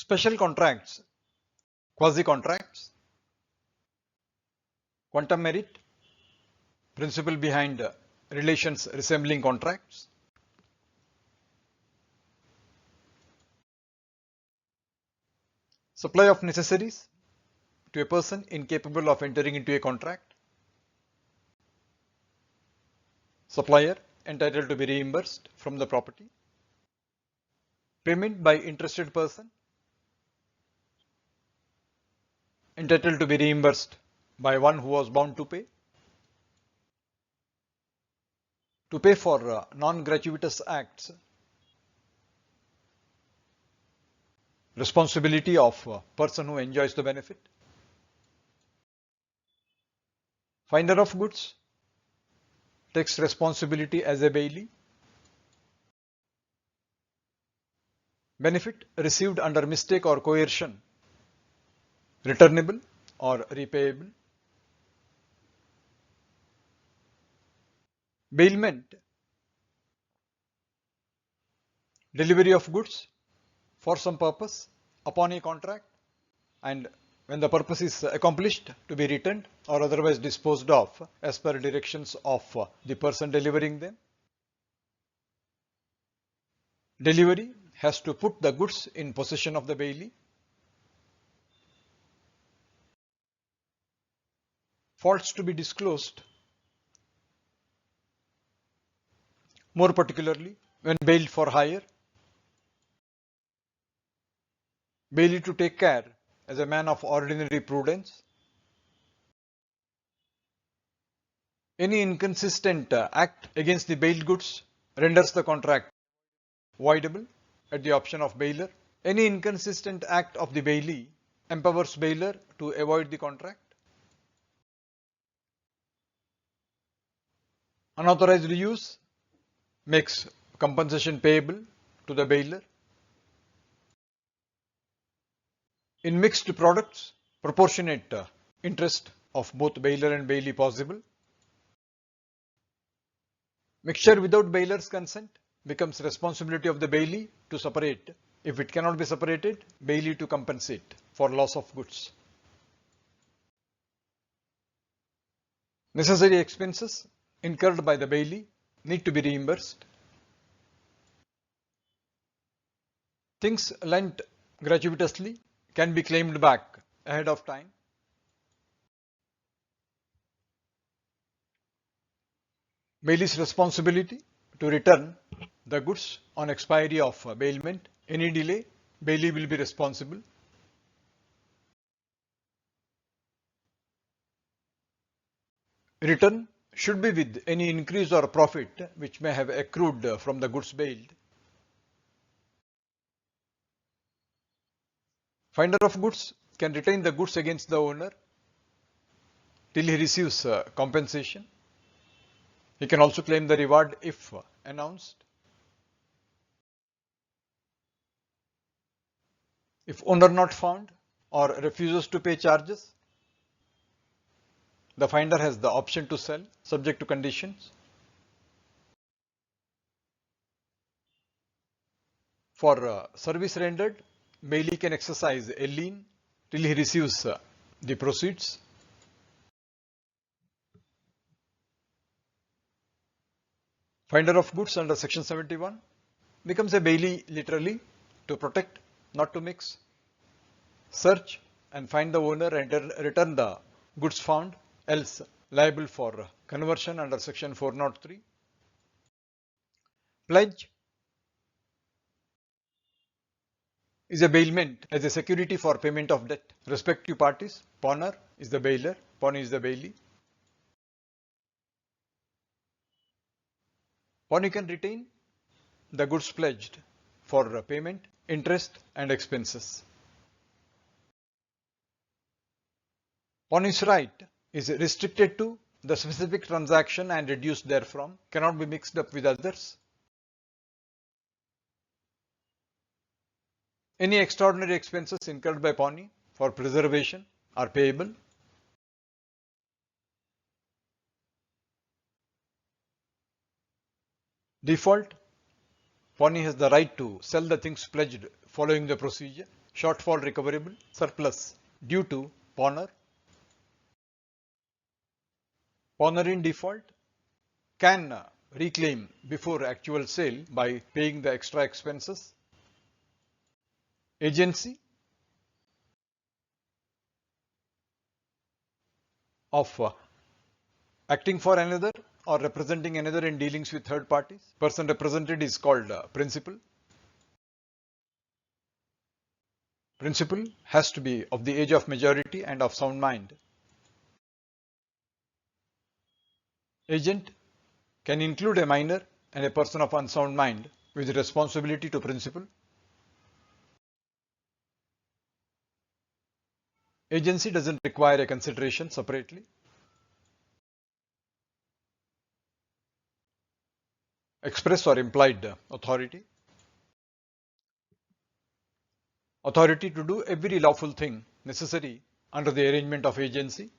Special contracts, quasi-contracts, quantum merit, principle behind relations resembling contracts, supply of necessaries to a person incapable of entering into a contract, supplier entitled to be reimbursed from the property, payment by interested person entitled to be reimbursed by one who was bound to pay for non-gratuitous acts, responsibility of person who enjoys the benefit, finder of goods takes responsibility as a bailee, benefit received under mistake or coercion, returnable or repayable, bailment, delivery of goods for some purpose upon a contract, and when the purpose is accomplished, to be returned or otherwise disposed of as per directions of the person delivering them. Delivery has to put the goods in possession of the bailee. Faults to be disclosed, more particularly when bailed for hire. Bailee to take care as a man of ordinary prudence. Any inconsistent act against the bailed goods renders the contract voidable at the option of bailer. Any inconsistent act of the bailee empowers bailer to avoid the contract. Unauthorized use makes compensation payable to the bailer. In mixed products, proportionate interest of both bailer and bailee possible. Mixture without bailer's consent becomes responsibility of the bailee to separate. If it cannot be separated, bailee to compensate for loss of goods. Necessary expenses incurred by the bailee need to be reimbursed. Things lent gratuitously can be claimed back ahead of time. Bailee's responsibility to return the goods on expiry of bailment. Any delay, bailee will be responsible. Return should be with any increase or profit which may have accrued from the goods bailed. Finder of goods can retain the goods against the owner till he receives compensation. He can also claim the reward if announced. If owner not found or refuses to pay charges, the finder has the option to sell subject to conditions. For service rendered, bailee can exercise a lien till he receives the proceeds. Finder of goods under section 71 becomes a bailee literally to protect, not to mix. Search and find the owner and return the goods found, else liable for conversion under section 403. Pledge is a bailment as a security for payment of debt. Respective parties, pawner is the bailer, pawnee is the bailee. Pawnee can retain the goods pledged for payment, interest and expenses. Pawnee's right is restricted to the specific transaction and reduced therefrom, cannot be mixed up with others. Any extraordinary expenses incurred by pawnee for preservation are payable. Default, pawnee has the right to sell the things pledged following the procedure. shortfall recoverable, surplus due to pawner. Pawner in default can reclaim before actual sale by paying the extra expenses. Agency of acting for another or representing another in dealings with third parties. Person represented is called principal. Principal has to be of the age of majority and of sound mind. Agent can include a minor and a person of unsound mind with responsibility to principal. Agency doesn't require a consideration separately. Express or implied authority. Authority to do every lawful thing necessary under the arrangement of agency.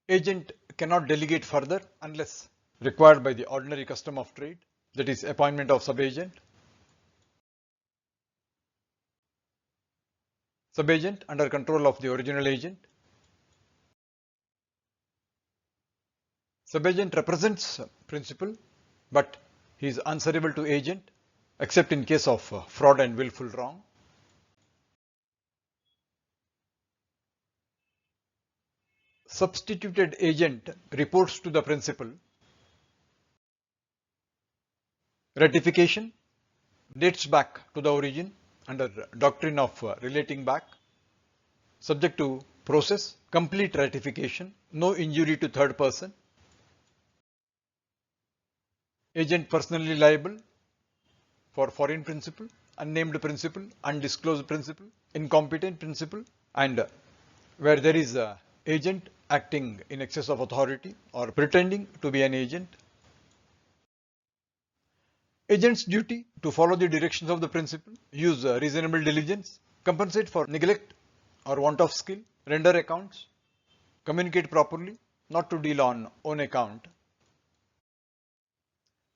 Agent cannot delegate further unless required by the ordinary custom of trade, that is appointment of subagent. Subagent under control of the original agent. Subagent represents principal, but he is answerable to agent except in case of fraud and willful wrong. Substituted agent reports to the principal. Ratification dates back to the origin under doctrine of relating back. Subject to process, complete ratification, no injury to third person. Agent personally liable for foreign principal, unnamed principal, undisclosed principal, incompetent principal, and where there is a agent acting in excess of authority or pretending to be an agent. Agent's duty to follow the directions of the principal, use reasonable diligence, compensate for neglect or want of skill, render accounts, communicate properly, not to deal on own account.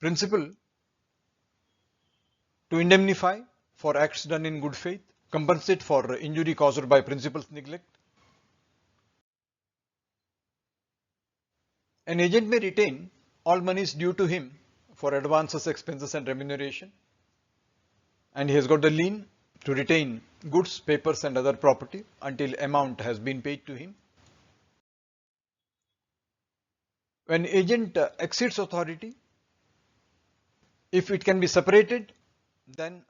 Principal to indemnify for acts done in good faith, compensate for injury caused by principal's neglect. An agent may retain all monies due to him for advances, expenses and remuneration, and he has got the lien to retain goods, papers and other property until amount has been paid to him. When agent exceeds authority, if it can be separated, then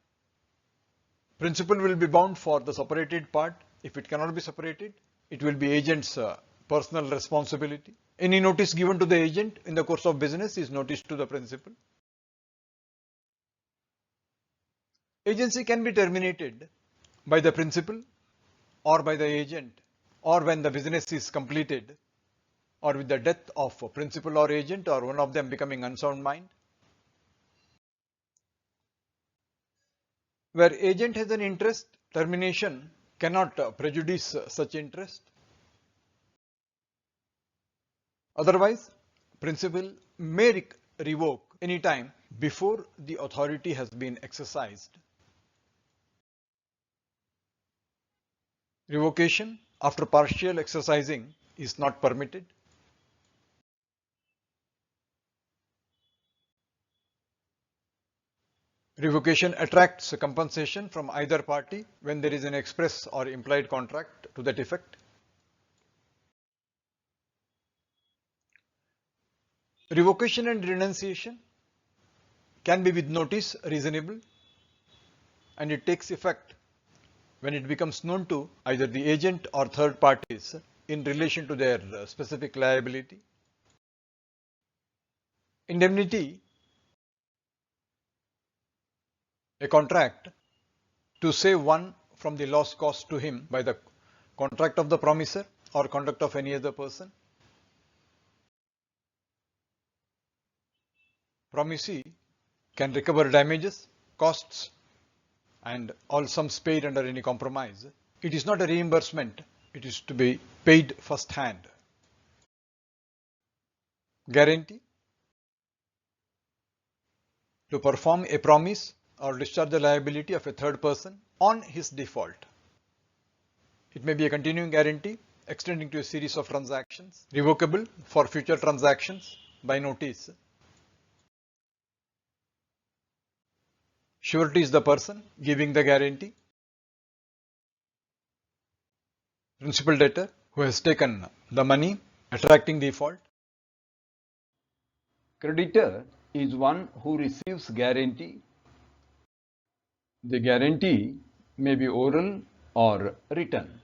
principal will be bound for the separated part. If it cannot be separated, it will be agent's personal responsibility. Any notice given to the agent in the course of business is notice to the principal. Agency can be terminated by the principal or by the agent, or when the business is completed, or with the death of a principal or agent, or one of them becoming unsound mind. Where agent has an interest, termination cannot prejudice such interest. Otherwise, principal may revoke any time before the authority has been exercised. Revocation after partial exercising is not permitted. Revocation attracts compensation from either party when there is an express or implied contract to that effect. Revocation and renunciation can be with notice reasonable, and it takes effect when it becomes known to either the agent or third parties in relation to their specific liability. Indemnity, a contract to save one from the loss caused to him by the contract of the promisor or conduct of any other person. Promisee can recover damages, costs, and all sums paid under any compromise. It is not a reimbursement, it is to be paid first hand. Guarantee, to perform a promise or discharge the liability of a third person on his default. It may be a continuing guarantee extending to a series of transactions, revocable for future transactions by notice. Surety is the person giving the guarantee. Principal debtor who has taken the money, attracting default. Creditor is one who receives guarantee. The guarantee may be oral or written.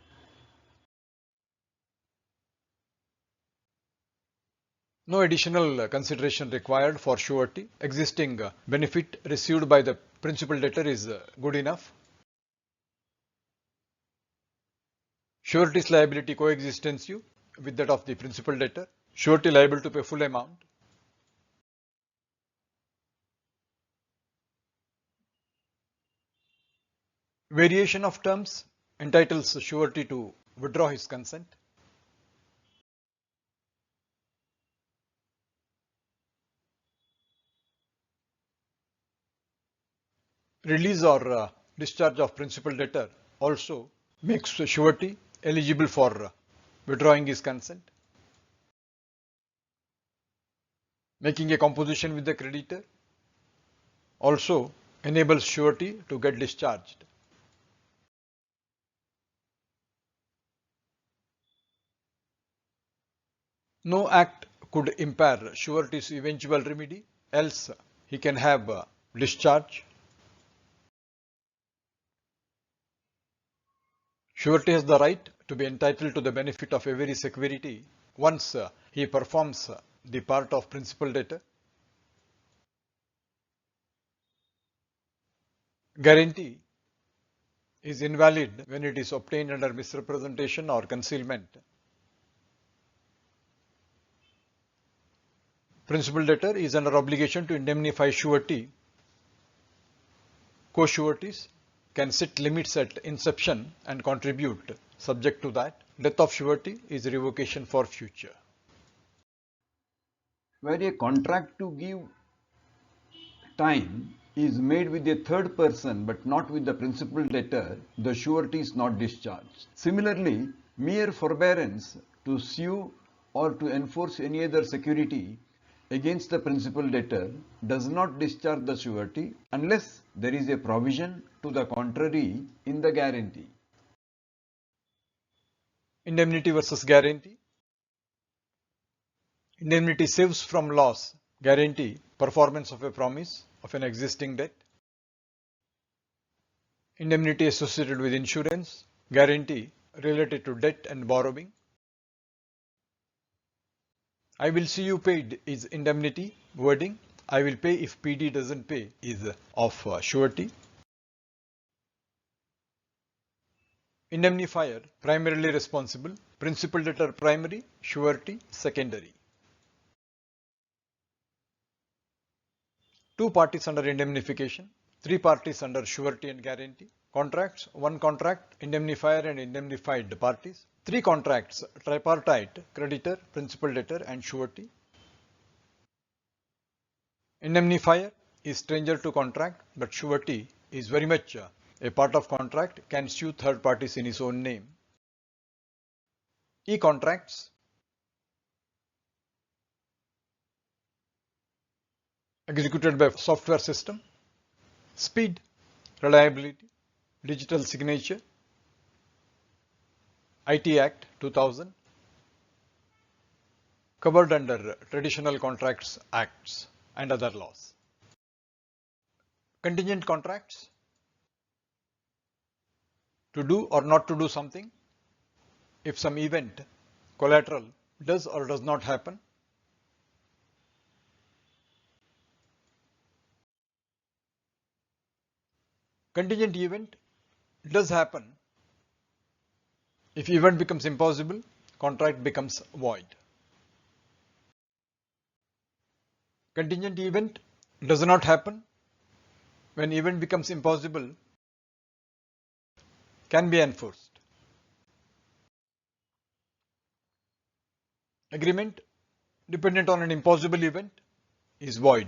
No additional consideration required for surety. Existing benefit received by the principal debtor is good enough. Surety's liability coexistence with that of the principal debtor. Surety liable to pay full amount. Variation of terms entitles surety to withdraw his consent. Release or discharge of principal debtor also makes surety eligible for withdrawing his consent. Making a composition with the creditor also enables surety to get discharged. No act could impair surety's eventual remedy, else he can have discharge. Surety has the right to be entitled to the benefit of every security once he performs the part of principal debtor. Guarantee is invalid when it is obtained under misrepresentation or concealment. Principal debtor is under obligation to indemnify surety. Co-sureties can set limits at inception and contribute. Subject to that, death of surety is revocation for future. Where a contract to give time is made with a third person but not with the principal debtor, the surety is not discharged. Similarly, mere forbearance to sue or to enforce any other security against the principal debtor does not discharge the surety unless there is a provision to the contrary in the guarantee. Indemnity versus guarantee. Indemnity saves from loss. Guarantee performance of a promise of an existing debt. Indemnity associated with insurance. Guarantee related to debt and borrowing. I will see you paid is indemnity wording. I will pay if PD doesn't pay is of surety. Indemnifier primarily responsible. Principal debtor primary, surety secondary. Two parties under indemnification, three parties under surety and guarantee. Contracts, one contract, indemnifier and indemnified parties. Three contracts, tripartite, creditor, principal debtor and surety. Indemnifier is stranger to contract, but surety is very much a part of contract, can sue third parties in his own name. E-contracts executed by software system, speed, reliability, digital signature, IT Act 2000, covered under Traditional Contracts Acts and other laws. Contingent contracts, to do or not to do something if some event, collateral, does or does not happen. Contingent event does happen. If event becomes impossible, contract becomes void. Contingent event does not happen. When event becomes impossible, can be enforced. Agreement dependent on an impossible event is void.